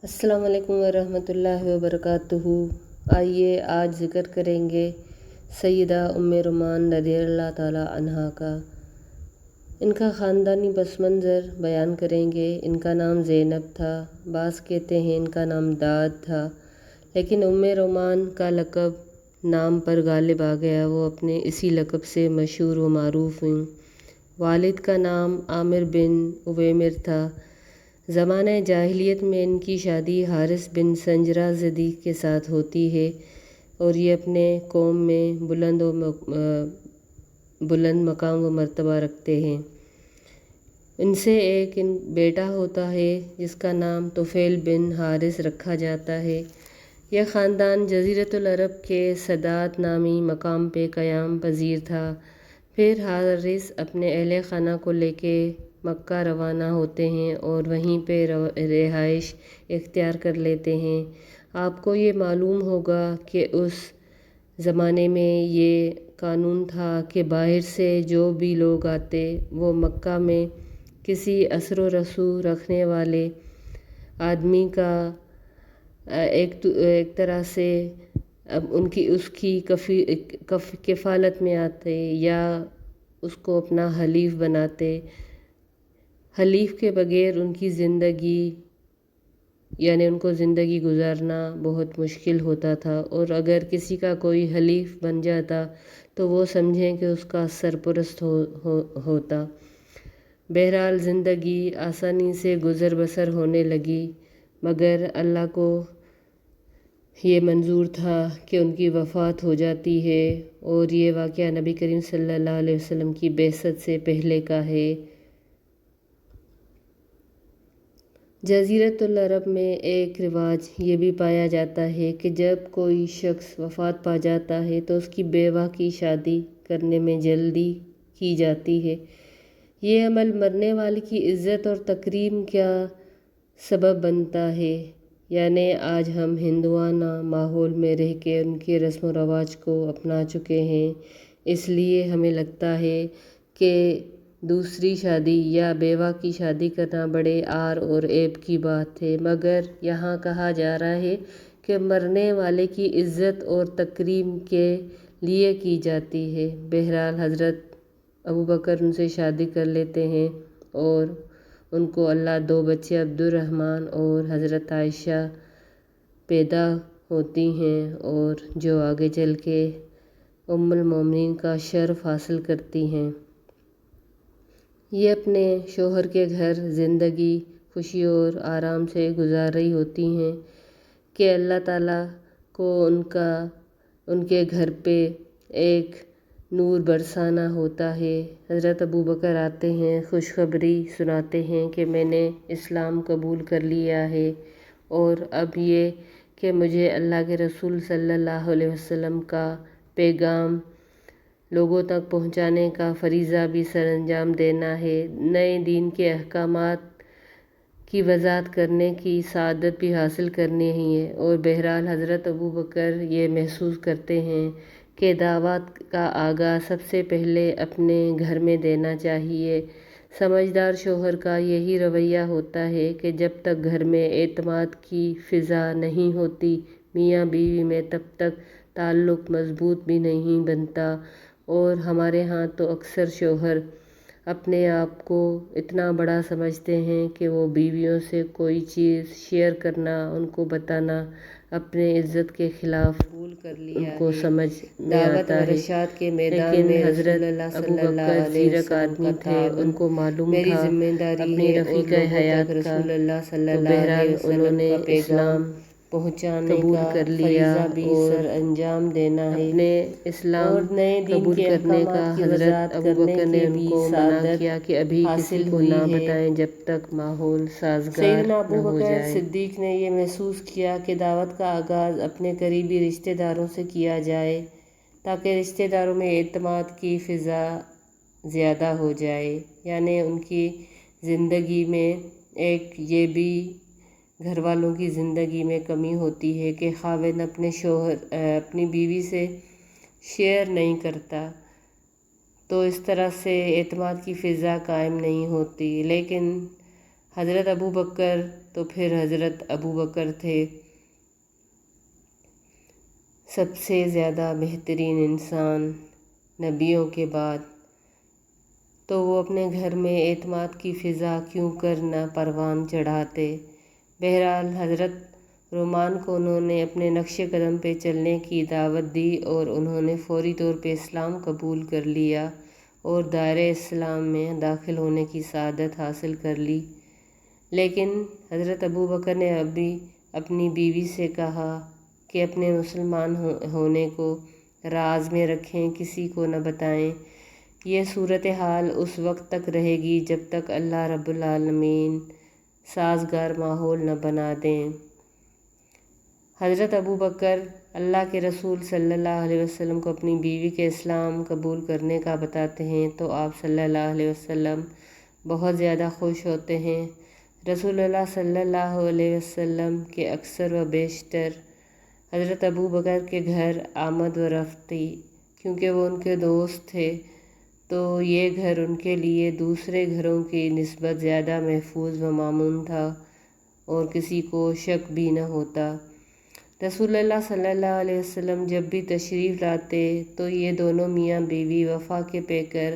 السلام علیکم ورحمۃ اللہ وبرکاتہ۔ آئیے آج ذکر کریں گے سیدہ ام رومان رضی اللہ تعالیٰ عنہا کا۔ ان کا خاندانی پس منظر بیان کریں گے۔ ان کا نام زینب تھا، بعض کہتے ہیں ان کا نام داد تھا، لیکن ام رومان کا لقب نام پر غالب آ گیا، وہ اپنے اسی لقب سے مشہور و معروف ہوئیں۔ والد کا نام عامر بن اویمر تھا۔ زمانہ جاہلیت میں ان کی شادی حارث بن سنجرہ زدی کے ساتھ ہوتی ہے، اور یہ اپنے قوم میں بلند مقام و مرتبہ رکھتے ہیں۔ ان سے ایک بیٹا ہوتا ہے جس کا نام طفیل بن حارث رکھا جاتا ہے۔ یہ خاندان جزیرۃ العرب کے صدات نامی مقام پہ قیام پذیر تھا۔ پھر حارث اپنے اہل خانہ کو لے کے مکہ روانہ ہوتے ہیں اور وہیں پہ رہائش اختیار کر لیتے ہیں۔ آپ کو یہ معلوم ہوگا کہ اس زمانے میں یہ قانون تھا کہ باہر سے جو بھی لوگ آتے وہ مکہ میں کسی اثر و رسوخ رکھنے والے آدمی کا ایک طرح سے اس کی کفالت میں آتے یا اس کو اپنا حلیف بناتے۔ حلیف کے بغیر ان کی زندگی ان کو زندگی گزارنا بہت مشکل ہوتا تھا، اور اگر کسی کا کوئی حلیف بن جاتا تو وہ سمجھیں کہ اس کا سرپرست ہوتا۔ بہرحال زندگی آسانی سے گزر بسر ہونے لگی، مگر اللہ کو یہ منظور تھا کہ ان کی وفات ہو جاتی ہے، اور یہ واقعہ نبی کریم صلی اللہ علیہ وسلم کی بعثت سے پہلے کا ہے۔ جزیرۃ العرب میں ایک رواج یہ بھی پایا جاتا ہے کہ جب کوئی شخص وفات پا جاتا ہے تو اس کی بیوہ کی شادی کرنے میں جلدی کی جاتی ہے۔ یہ عمل مرنے والے کی عزت اور تکریم کا سبب بنتا ہے۔ آج ہم ہندوانہ ماحول میں رہ کے ان کے رسم و رواج کو اپنا چکے ہیں، اس لیے ہمیں لگتا ہے کہ دوسری شادی یا بیوہ کی شادی کرنا بڑے عار اور عیب کی بات ہے، مگر یہاں کہا جا رہا ہے کہ مرنے والے کی عزت اور تکریم کے لیے کی جاتی ہے۔ بہرحال حضرت ابوبکر ان سے شادی کر لیتے ہیں، اور ان کو اللہ 2 بچے عبدالرحمن اور حضرت عائشہ پیدا ہوتی ہیں، اور جو آگے چل کے ام المومنین کا شرف حاصل کرتی ہیں۔ یہ اپنے شوہر کے گھر زندگی خوشی اور آرام سے گزار رہی ہوتی ہیں کہ اللہ تعالیٰ کو ان کے گھر پہ ایک نور برسانا ہوتا ہے۔ حضرت ابوبکر آتے ہیں، خوشخبری سناتے ہیں کہ میں نے اسلام قبول کر لیا ہے، اور اب یہ کہ مجھے اللہ کے رسول صلی اللہ علیہ وسلم کا پیغام لوگوں تک پہنچانے کا فریضہ بھی سر انجام دینا ہے، نئے دین کے احکامات کی وضاحت کرنے کی سعادت بھی حاصل کرنی ہے۔ اور بہرحال حضرت ابوبکر یہ محسوس کرتے ہیں کہ دعوت کا آغاز سب سے پہلے اپنے گھر میں دینا چاہیے۔ سمجھدار شوہر کا یہی رویہ ہوتا ہے کہ جب تک گھر میں اعتماد کی فضا نہیں ہوتی، میاں بیوی میں تب تک تعلق مضبوط بھی نہیں بنتا۔ اور ہمارے ہاں تو اکثر شوہر اپنے آپ کو اتنا بڑا سمجھتے ہیں کہ وہ بیویوں سے کوئی چیز شیئر کرنا، ان کو بتانا اپنے عزت کے خلاف ان کو سمجھ میں آتا ہے۔ لیکن حضرت ابوبکر زیرک آدمی تھے، ان کو معلوم تھا اپنی رفیق حیات کا، تو بہرحال انہوں نے اسلام قبول کر لیا، اور اپنے اسلام قبول کرنے کا حضرت ابوبکر نے ان کو منع کیا کہ ابھی کسی کو نہ بتائیں جب تک ماحول سازگار نہ ہو جائے۔ سیدنا صدیق نے یہ محسوس کیا کہ دعوت کا آغاز اپنے قریبی رشتہ داروں سے کیا جائے تاکہ رشتہ داروں میں اعتماد کی فضا زیادہ ہو جائے۔ ان کی زندگی میں ایک یہ بھی گھر والوں کی زندگی میں کمی ہوتی ہے کہ خاوند اپنی بیوی سے شیئر نہیں کرتا، تو اس طرح سے اعتماد کی فضا قائم نہیں ہوتی۔ لیکن حضرت ابو بکر تو پھر حضرت ابو بکر تھے، سب سے زیادہ بہترین انسان نبیوں کے بعد، تو وہ اپنے گھر میں اعتماد کی فضا کیوں کر نہ پروان چڑھاتے۔ بہرحال حضرت رومان کو انہوں نے اپنے نقش قدم پہ چلنے کی دعوت دی اور انہوں نے فوری طور پہ اسلام قبول کر لیا اور دائرۂ اسلام میں داخل ہونے کی سعادت حاصل کر لی۔ لیکن حضرت ابو بکر نے ابھی اپنی بیوی سے کہا کہ اپنے مسلمان ہونے کو راز میں رکھیں، کسی کو نہ بتائیں۔ یہ صورتحال اس وقت تک رہے گی جب تک اللہ رب العالمین سازگار ماحول نہ بنا دیں۔ حضرت ابو بکر اللہ کے رسول صلی اللہ علیہ وسلم کو اپنی بیوی کے اسلام قبول کرنے کا بتاتے ہیں تو آپ صلی اللہ علیہ وسلم بہت زیادہ خوش ہوتے ہیں۔ رسول اللہ صلی اللہ علیہ وسلم کے اکثر و بیشتر حضرت ابو بکر کے گھر آمد و رفت تھی، کیونکہ وہ ان کے دوست تھے، تو یہ گھر ان کے لیے دوسرے گھروں کی نسبت زیادہ محفوظ و مامون تھا اور کسی کو شک بھی نہ ہوتا۔ رسول اللہ صلی اللہ علیہ وسلم جب بھی تشریف لاتے تو یہ دونوں میاں بیوی وفا کے پیکر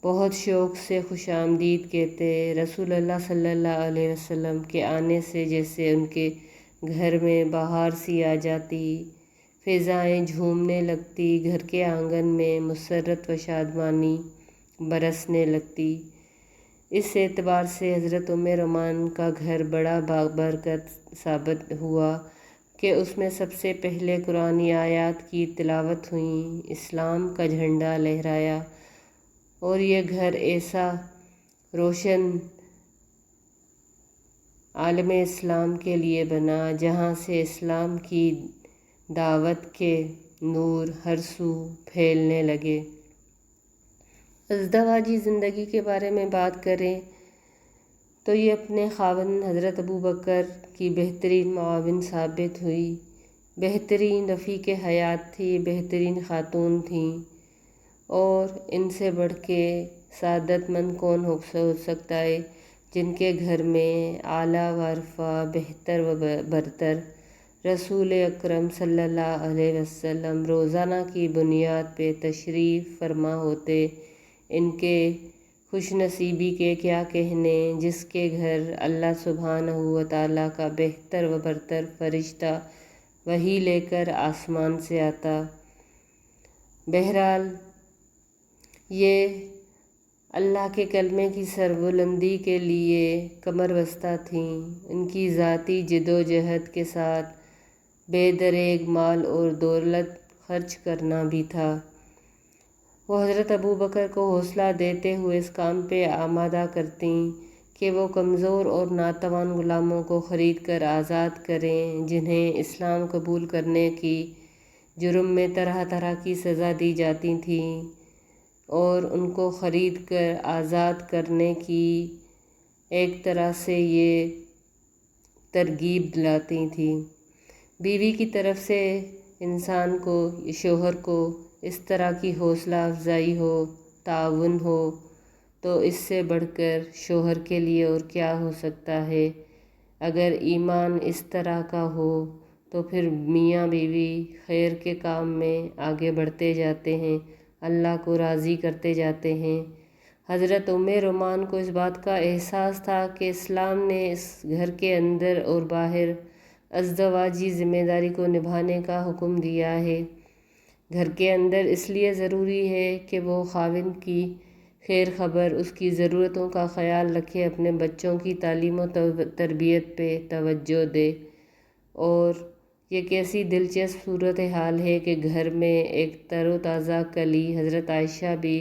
بہت شوق سے خوش آمدید کہتے۔ رسول اللہ صلی اللہ علیہ وسلم کے آنے سے جیسے ان کے گھر میں بہار سی آ جاتی، فضائیں جھومنے لگتی، گھر کے آنگن میں مسرت و شادمانی برسنے لگتی۔ اس اعتبار سے حضرت رومان کا گھر بڑا بابرکت ثابت ہوا کہ اس میں سب سے پہلے قرآنی آیات کی تلاوت ہوئیں، اسلام کا جھنڈا لہرایا، اور یہ گھر ایسا روشن عالم اسلام کے لیے بنا جہاں سے اسلام کی دعوت کے نور ہر سو پھیلنے لگے۔ ازدواجی زندگی کے بارے میں بات کریں تو یہ اپنے خاوند حضرت ابو بکر کی بہترین معاون ثابت ہوئی۔ بہترین رفیق حیات تھی، بہترین خاتون تھیں، اور ان سے بڑھ کے سعادت مند کون ہو سکتا ہے جن کے گھر میں اعلیٰ و ارفع، بہتر و برتر رسول اکرم صلی اللہ علیہ وسلم روزانہ کی بنیاد پہ تشریف فرما ہوتے۔ ان کے خوش نصیبی کے کیا کہنے، جس کے گھر اللہ سبحانہ و تعالیٰ کا بہتر و برتر فرشتہ وحی لے کر آسمان سے آتا۔ بہرحال یہ اللہ کے کلمے کی سربلندی کے لیے کمر بستہ تھیں۔ ان کی ذاتی جد و جہد کے ساتھ بے دریغ مال اور دولت خرچ کرنا بھی تھا۔ وہ حضرت ابو بکر کو حوصلہ دیتے ہوئے اس کام پہ آمادہ کرتیں کہ وہ کمزور اور ناتوان غلاموں کو خرید کر آزاد کریں، جنہیں اسلام قبول کرنے کی جرم میں طرح طرح کی سزا دی جاتی تھیں، اور ان کو خرید کر آزاد کرنے کی ایک طرح سے یہ ترغیب دلاتی تھیں۔ بیوی کی طرف سے انسان کو، شوہر کو اس طرح کی حوصلہ افزائی ہو، تعاون ہو، تو اس سے بڑھ کر شوہر کے لیے اور کیا ہو سکتا ہے۔ اگر ایمان اس طرح کا ہو تو پھر میاں بیوی خیر کے کام میں آگے بڑھتے جاتے ہیں، اللہ کو راضی کرتے جاتے ہیں۔ حضرت رومان کو اس بات کا احساس تھا کہ اسلام نے اس گھر کے اندر اور باہر ازدواجی ذمہ داری کو نبھانے کا حکم دیا ہے۔ گھر کے اندر اس لیے ضروری ہے کہ وہ خاوند کی خیر خبر، اس کی ضرورتوں کا خیال رکھے، اپنے بچوں کی تعلیم و تربیت پہ توجہ دے۔ اور یہ کیسی دلچسپ صورتحال ہے کہ گھر میں ایک تر و تازہ کلی حضرت عائشہ بھی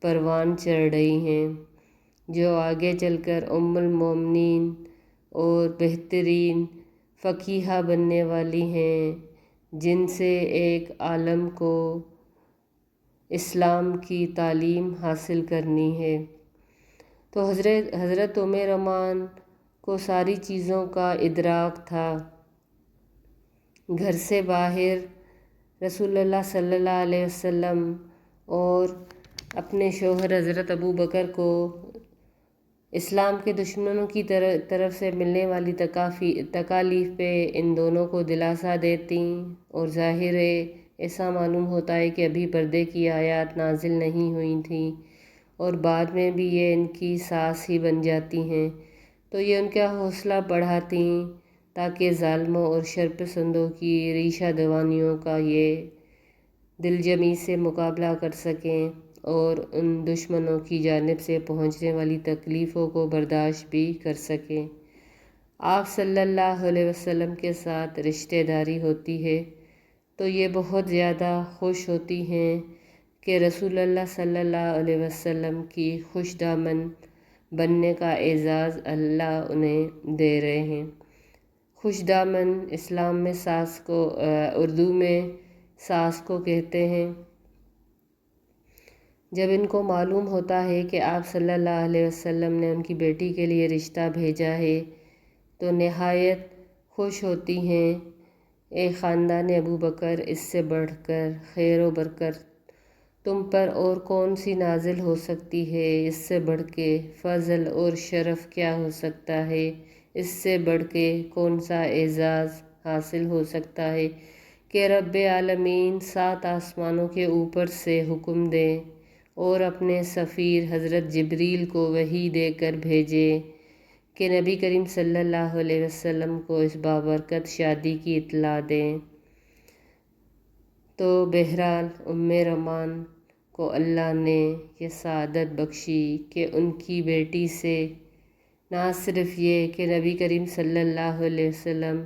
پروان چڑھ رہی ہیں، جو آگے چل کر ام المومنین اور بہترین فقیہہ بننے والی ہیں، جن سے ایک عالم کو اسلام کی تعلیم حاصل کرنی ہے۔ تو حضرت رومان کو ساری چیزوں کا ادراک تھا۔ گھر سے باہر رسول اللہ صلی اللہ علیہ وسلم اور اپنے شوہر حضرت ابو بکر کو اسلام کے دشمنوں کی طرف سے ملنے والی تکالیف پہ ان دونوں کو دلاسا دیتی، اور ظاہر ایسا معلوم ہوتا ہے کہ ابھی پردے کی آیات نازل نہیں ہوئی تھیں اور بعد میں بھی یہ ان کی ساس ہی بن جاتی ہیں، تو یہ ان کا حوصلہ بڑھاتی تاکہ ظالموں اور شرپسندوں کی ریشہ دوانیوں کا یہ دلجمی سے مقابلہ کر سکیں اور ان دشمنوں کی جانب سے پہنچنے والی تکلیفوں کو برداشت بھی کر سکیں۔ آپ صلی اللہ علیہ وسلم کے ساتھ رشتہ داری ہوتی ہے تو یہ بہت زیادہ خوش ہوتی ہیں کہ رسول اللہ صلی اللہ علیہ وسلم کی خوش دامن بننے کا اعزاز اللہ انہیں دے رہے ہیں۔ خوش دامن اسلام میں ساس کو اردو میں ساس کو کہتے ہیں۔ جب ان کو معلوم ہوتا ہے کہ آپ صلی اللہ علیہ وسلم نے ان کی بیٹی کے لیے رشتہ بھیجا ہے تو نہایت خوش ہوتی ہیں۔ اے خاندان ابو بکر، اس سے بڑھ کر خیر و برکت تم پر اور کون سی نازل ہو سکتی ہے؟ اس سے بڑھ کے فضل اور شرف کیا ہو سکتا ہے؟ اس سے بڑھ کے کون سا اعزاز حاصل ہو سکتا ہے کہ رب عالمین 7 آسمانوں کے اوپر سے حکم دے اور اپنے سفیر حضرت جبریل کو وحی دے کر بھیجے کہ نبی کریم صلی اللہ علیہ وسلم کو اس بابرکت شادی کی اطلاع دیں۔ تو بہرحال رومان کو اللہ نے یہ سعادت بخشی کہ ان کی بیٹی سے نہ صرف یہ کہ نبی کریم صلی اللہ علیہ وسلم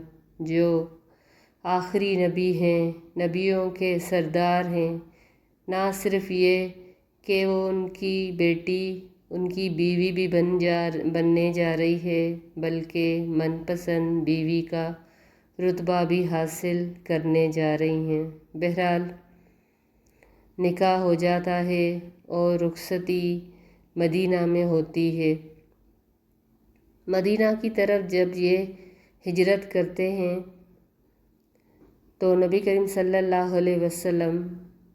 جو آخری نبی ہیں، نبیوں کے سردار ہیں، نہ صرف یہ کہ وہ ان کی بیٹی ان کی بیوی بھی بننے جا رہی ہے، بلکہ من پسند بیوی کا رتبہ بھی حاصل کرنے جا رہی ہیں۔ بہرحال نکاح ہو جاتا ہے اور رخصتی مدینہ میں ہوتی ہے۔ مدینہ کی طرف جب یہ ہجرت کرتے ہیں تو نبی کریم صلی اللہ علیہ وسلم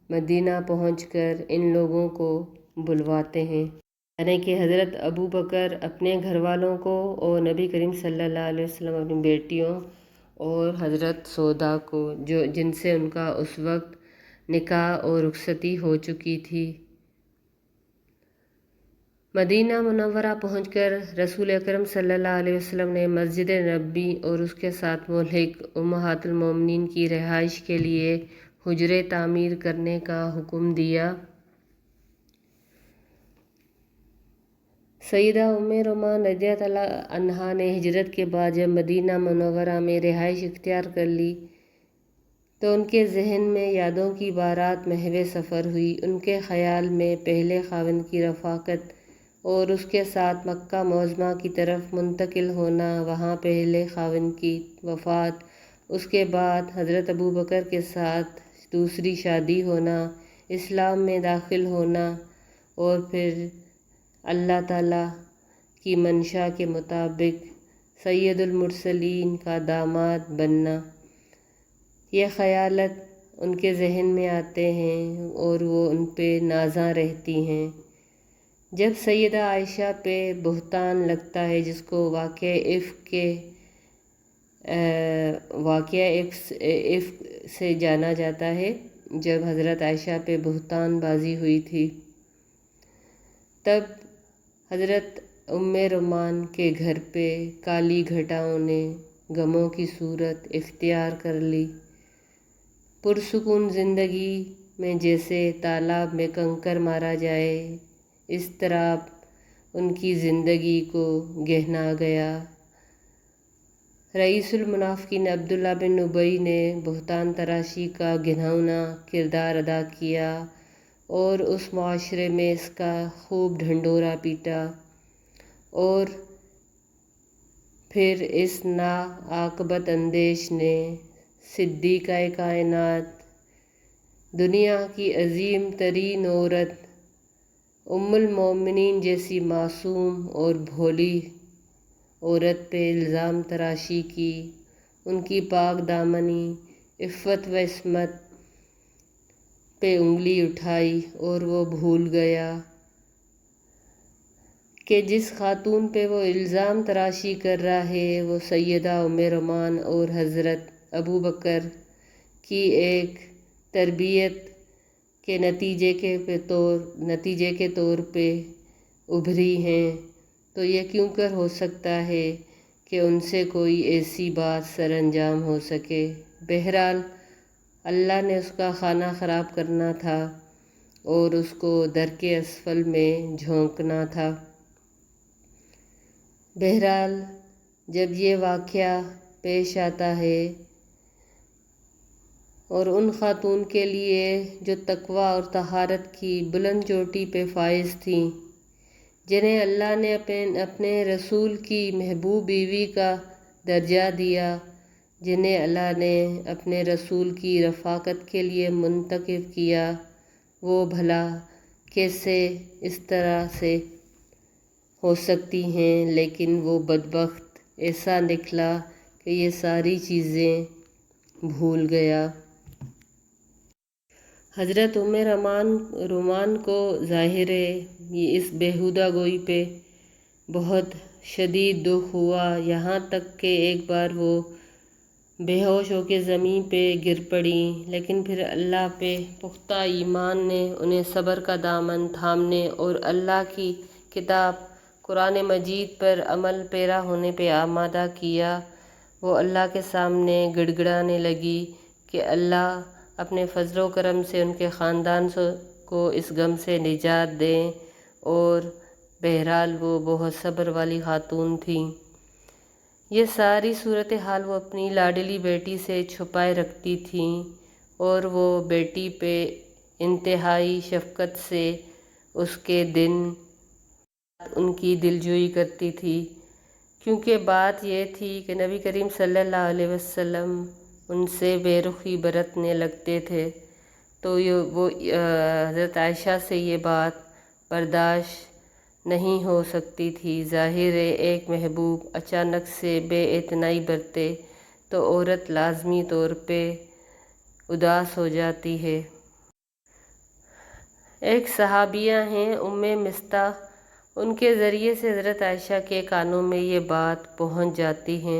مدینہ پہنچ کر ان لوگوں کو بلواتے ہیں، یعنی کہ حضرت ابو بکر اپنے گھر والوں کو اور نبی کریم صلی اللہ علیہ وسلم اپنی بیٹیوں اور حضرت سودا کو جن سے ان کا اس وقت نکاح اور رخصتی ہو چکی تھی۔ مدینہ منورہ پہنچ کر رسول اکرم صلی اللہ علیہ وسلم نے مسجد نبوی اور اس کے ساتھ ملحق امہات المومنین کی رہائش کے لیے حجرے تعمیر کرنے کا حکم دیا۔ سیدہ رومان رضی اللہ عنہا نے ہجرت کے بعد جب مدینہ منورہ میں رہائش اختیار کر لی تو ان کے ذہن میں یادوں کی بارات محو سفر ہوئی۔ ان کے خیال میں پہلے خاوند کی رفاقت اور اس کے ساتھ مکہ معظمہ کی طرف منتقل ہونا، وہاں پہلے خاوند کی وفات، اس کے بعد حضرت ابو بکر کے ساتھ دوسری شادی ہونا، اسلام میں داخل ہونا اور پھر اللہ تعالیٰ کی منشا کے مطابق سید المرسلین کا داماد بننا، یہ خیالات ان کے ذہن میں آتے ہیں اور وہ ان پہ نازاں رہتی ہیں۔ جب سیدہ عائشہ پہ بہتان لگتا ہے، جس کو واقعہ افک سے جانا جاتا ہے، جب حضرت عائشہ پہ بہتان بازی ہوئی تھی تب حضرت رومان کے گھر پہ کالی گھٹاؤں نے غموں کی صورت اختیار کر لی۔ پرسکون زندگی میں جیسے تالاب میں کنکر مارا جائے، اس طرح ان کی زندگی کو گہنا گیا۔ رئیس المنافقین عبداللہ بن ابی نے بہتان تراشی کا گھناؤنا کردار ادا کیا اور اس معاشرے میں اس کا خوب ڈھنڈورا پیٹا، اور پھر اس ناعاقبت اندیش نے صدیقہ کائنات، دنیا کی عظیم ترین عورت، ام المومنین جیسی معصوم اور بھولی عورت پہ الزام تراشی کی، ان کی پاک دامنی عفت و عصمت پہ انگلی اٹھائی اور وہ بھول گیا کہ جس خاتون پہ وہ الزام تراشی کر رہا ہے وہ سیدہ ام رومان اور حضرت ابو بکر کی ایک تربیت کے نتیجے کے طور پہ ابھری ہیں، تو یہ کیوں کر ہو سکتا ہے کہ ان سے کوئی ایسی بات سر انجام ہو سکے؟ بہرحال اللہ نے اس کا کھانا خراب کرنا تھا اور اس کو درک اسفل میں جھونکنا تھا۔ بہرحال جب یہ واقعہ پیش آتا ہے اور ان خاتون کے لیے جو تقوی اور طہارت کی بلند چوٹی پہ فائز تھیں، جنہیں اللہ نے اپنے رسول کی محبوب بیوی کا درجہ دیا، جنہیں اللہ نے اپنے رسول کی رفاقت کے لیے منتخب کیا، وہ بھلا کیسے اس طرح سے ہو سکتی ہیں؟ لیکن وہ بدبخت ایسا نکلا کہ یہ ساری چیزیں بھول گیا۔ حضرت ام رومان کو ظاہر ہے یہ اس بیہودہ گوئی پہ بہت شدید دکھ ہوا، یہاں تک کہ ایک بار وہ بے ہوش ہو کے زمین پہ گر پڑیں، لیکن پھر اللہ پہ پختہ ایمان نے انہیں صبر کا دامن تھامنے اور اللہ کی کتاب قرآن مجید پر عمل پیرا ہونے پہ آمادہ کیا۔ وہ اللہ کے سامنے گڑ گڑانے لگی کہ اللہ اپنے فضل و کرم سے ان کے خاندان کو اس غم سے نجات دیں، اور بہرحال وہ بہت صبر والی خاتون تھیں۔ یہ ساری صورتحال وہ اپنی لاڈلی بیٹی سے چھپائے رکھتی تھیں، اور وہ بیٹی پہ انتہائی شفقت سے اس کے دن ان کی دلجوئی کرتی تھی، کیونکہ بات یہ تھی کہ نبی کریم صلی اللہ علیہ وسلم ان سے بے رخی برتنے لگتے تھے، تو وہ حضرت عائشہ سے یہ بات برداشت نہیں ہو سکتی تھی۔ ظاہر ہے ایک محبوب اچانک سے بے اعتنائی برتے تو عورت لازمی طور پہ اداس ہو جاتی ہے۔ ایک صحابیہ ہیں ام مستح، ان کے ذریعے سے حضرت عائشہ کے کانوں میں یہ بات پہنچ جاتی ہے۔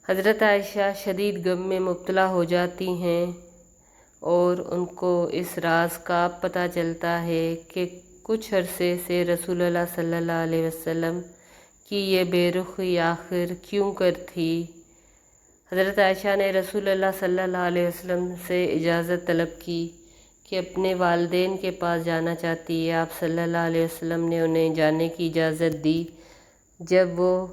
حضرت عائشہ شدید غم میں مبتلا ہو جاتی ہیں اور ان کو اس راز کا پتہ چلتا ہے کہ کچھ عرصے سے رسول اللہ صلی اللہ علیہ وسلم کی یہ بے رخی آخر کیوں کر تھی۔ حضرت عائشہ نے رسول اللہ صلی اللہ علیہ وسلم سے اجازت طلب کی کہ اپنے والدین کے پاس جانا چاہتی ہے۔ آپ صلی اللہ علیہ وسلم نے انہیں جانے کی اجازت دی۔ جب وہ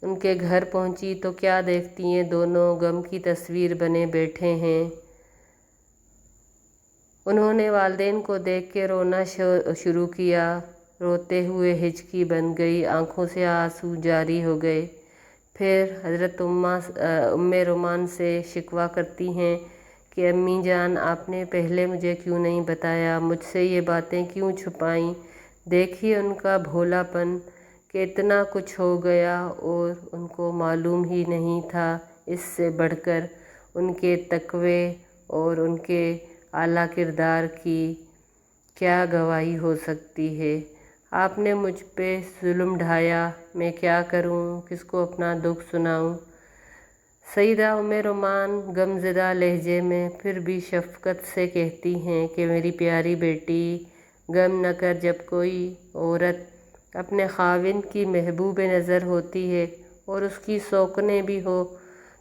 ان کے گھر پہنچی تو کیا دیکھتی ہیں، دونوں غم کی تصویر بنے بیٹھے ہیں۔ انہوں نے والدین کو دیکھ کے رونا شروع کیا، روتے ہوئے ہچکی بن گئی، آنکھوں سے آنسو جاری ہو گئے۔ پھر حضرت ام رومان سے شکوہ کرتی ہیں کہ امی جان، آپ نے پہلے مجھے کیوں نہیں بتایا، مجھ سے یہ باتیں کیوں چھپائیں؟ دیکھیے ان کا بھولا پن کہ اتنا کچھ ہو گیا اور ان کو معلوم ہی نہیں تھا۔ اس سے بڑھ کر ان کے تقوی اور ان کے اعلیٰ کردار کی کیا گواہی ہو سکتی ہے؟ آپ نے مجھ پہ ظلم ڈھایا، میں کیا کروں، کس کو اپنا دکھ سناؤں؟ سیدہ ام رومان غم زدہ لہجے میں پھر بھی شفقت سے کہتی ہیں کہ میری پیاری بیٹی، غم نہ کر، جب کوئی عورت اپنے خاوند کی محبوب نظر ہوتی ہے اور اس کی سوکنے بھی ہو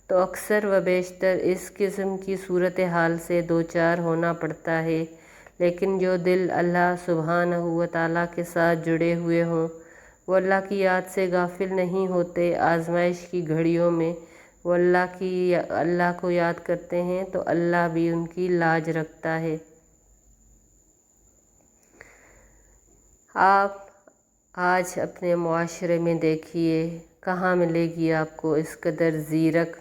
تو اکثر و بیشتر اس قسم کی صورتحال سے دوچار ہونا پڑتا ہے، لیکن جو دل اللہ سبحانہ و تعالیٰ کے ساتھ جڑے ہوئے ہوں وہ اللہ کی یاد سے غافل نہیں ہوتے۔ آزمائش کی گھڑیوں میں وہ اللہ کو یاد کرتے ہیں تو اللہ بھی ان کی لاج رکھتا ہے۔ آپ آج اپنے معاشرے میں دیکھیے، کہاں ملے گی آپ کو اس قدر زیرک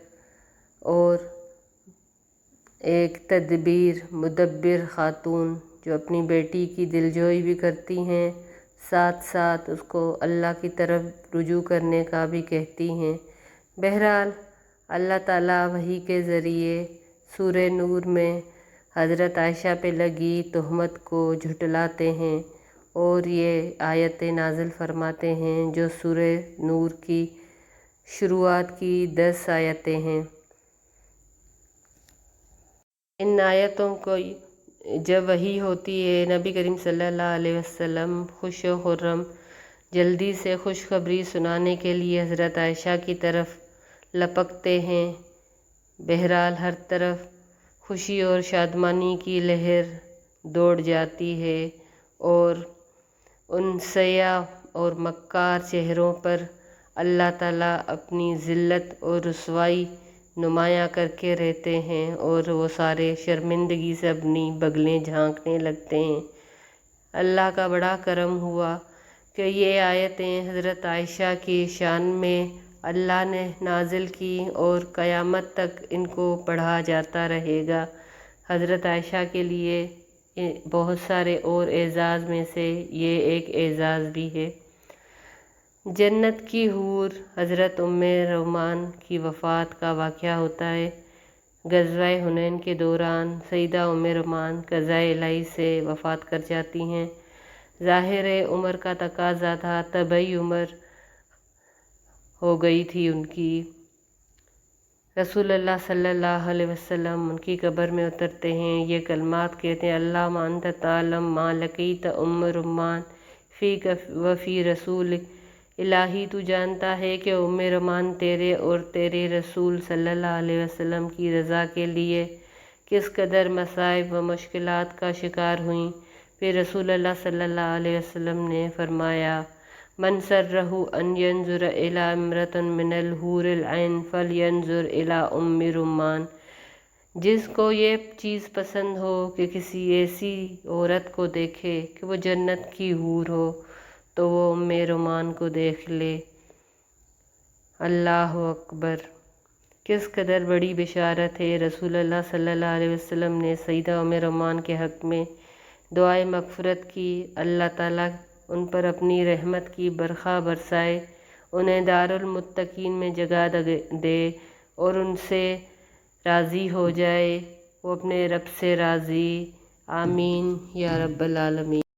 اور ایک مدبر خاتون جو اپنی بیٹی کی دلجوئی بھی کرتی ہیں، ساتھ ساتھ اس کو اللہ کی طرف رجوع کرنے کا بھی کہتی ہیں۔ بہرحال اللہ تعالیٰ وحی کے ذریعے سورہ نور میں حضرت عائشہ پہ لگی تہمت کو جھٹلاتے ہیں اور یہ آیتیں نازل فرماتے ہیں جو سورہ نور کی شروعات کی 10 آیتیں ہیں۔ ان آیتوں کو جب وحی ہوتی ہے، نبی کریم صلی اللہ علیہ وسلم خوش و خرم جلدی سے خوشخبری سنانے کے لیے حضرت عائشہ کی طرف لپکتے ہیں۔ بہرحال ہر طرف خوشی اور شادمانی کی لہر دوڑ جاتی ہے اور ان سیاہ اور مکار چہروں پر اللہ تعالیٰ اپنی ذلت اور رسوائی نمایاں کر کے رہتے ہیں اور وہ سارے شرمندگی سے اپنی بغلیں جھانکنے لگتے ہیں۔ اللہ کا بڑا کرم ہوا کہ یہ آیتیں حضرت عائشہ کی شان میں اللہ نے نازل کی اور قیامت تک ان کو پڑھا جاتا رہے گا۔ حضرت عائشہ کے لیے بہت سارے اور اعزاز میں سے یہ ایک اعزاز بھی ہے۔ جنت کی حور حضرت ام رومان کی وفات کا واقعہ ہوتا ہے۔ غزوہ حنین کے دوران سیدہ ام رومان قضائے الہی سے وفات کر جاتی ہیں۔ ظاہر عمر کا تقاضا تھا، طبعی عمر ہو گئی تھی ان کی۔ رسول اللہ صلی اللہ علیہ وسلم ان کی قبر میں اترتے ہیں، یہ کلمات کہتے ہیں: اللہم انت تعلم ما لقیت ام رومان فیک و فی رسول الہی، تو جانتا ہے کہ ام رومان تیرے اور تیرے رسول صلی اللہ علیہ وسلم کی رضا کے لیے کس قدر مصائب و مشکلات کا شکار ہوئیں۔ پھر رسول اللہ صلی اللہ علیہ وسلم نے فرمایا: من سرہ ان ینظر الی امرأۃ من الحور العین فلینظر الی ام رومان، جس کو یہ چیز پسند ہو کہ کسی ایسی عورت کو دیکھے کہ وہ جنت کی حور ہو تو وہ ام رومان کو دیکھ لے۔ اللہ اکبر! کس قدر بڑی بشارت ہے۔ رسول اللہ صلی اللہ علیہ وسلم نے سیدہ ام رومان کے حق میں دعائے مغفرت کی، اللہ تعالیٰ ان پر اپنی رحمت کی برکھا برسائے، انہیں دارالمتقین میں جگہ دے اور ان سے راضی ہو جائے، وہ اپنے رب سے راضی۔ آمین یا رب العالمین۔